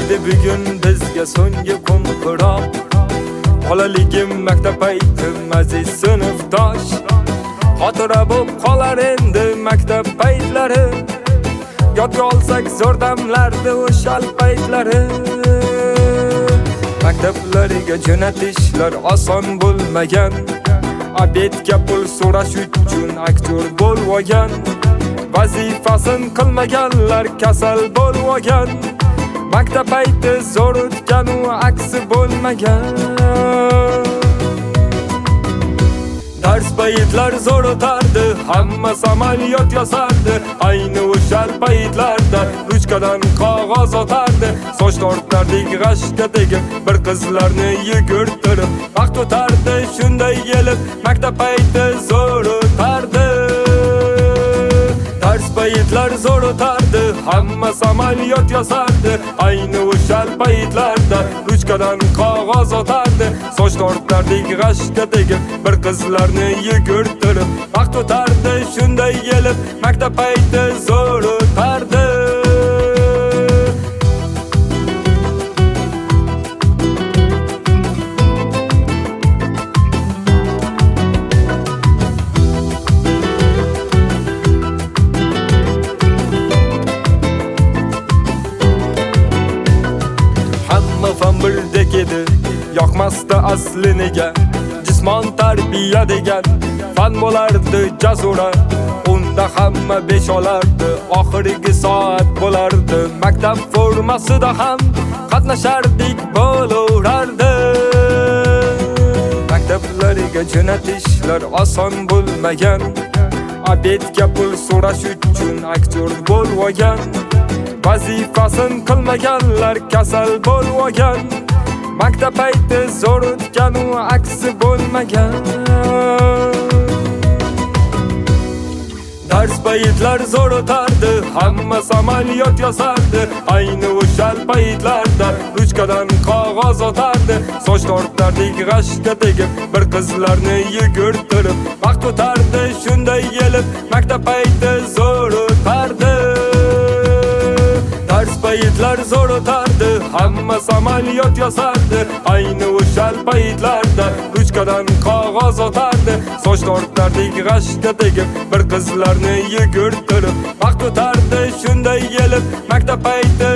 Keldi bugun bizga so'nggi kun quroq. Bolaligim maktab paytim aziz sinfdosh. Xotira bo'lib qolar endi maktab paytlari. Yodga olsak zo'r damlardi o'sha paytlari. Maktablariga jo'natishlar oson bo'lmagan. Obedga pul so'rash uchun aktyor bo'lgan. Vazifasin qilmaganlar kasal bo'lgan. Maktab payti zo'r o'tgan u aksi bo'lmagan. Dars paytlar zo'r o'tardi, hamma samolyot yasardi. Ayni o'sha paytlarda ruchkadan qog'oz otardi. Soch tortardik g'ashga tegib, bir qizlarni yugurtirib. Vaqt o'tardi shunday kelib, maktab payti zo'r o'tardi. Dars paytlar zo'r o'tardi, hamma samolyot yasardi. Ayni o'sha paytlarda ruchkadan qog'oz otardi. Soch tortardik g'ashga tegib, bir qizlarni yugurtirib. Vaqt o'tardi shunday kelib, maktab payti zo'r o'tardi. Fan birdek edi, yoqmasdi asli nega. Jismon tarbiya degan fan bo'lardi jazura. Unda hamma 5 olardi, oxirgi soat bo'lardi. Maktab formasida ham qatnashardik bo'lardi. Maktablariga jo'natishlar oson bo'lmagan. Obedga pul so'rash uchun aktyor bo'lgan. Vazifasin qilmaganlar kasal bo'lgan. Maktab payti zo'r o'tgan u aksi bo'lmagan. Dars paytlar zo'r o'tardi, hamma samolyot yasardi. Ayni o'sha paytlarda ruchkadan qog'oz otardi. Soch tortardik g'ashga tegib, bir qizlarni yugurtirib. Vaqt o'tardi shunday kelib, maktab payti zo'r o'tardi. Dars paytlar zo'r o'tardi, hamma samolyot yasardi. Ayni o'sha paytlarda ruchkadan qog'oz otardi. Soch tortardik g'ashga tegib, bir qizlarni yugurtirib. Vaqt o'tardi shunday kelib, maktab payti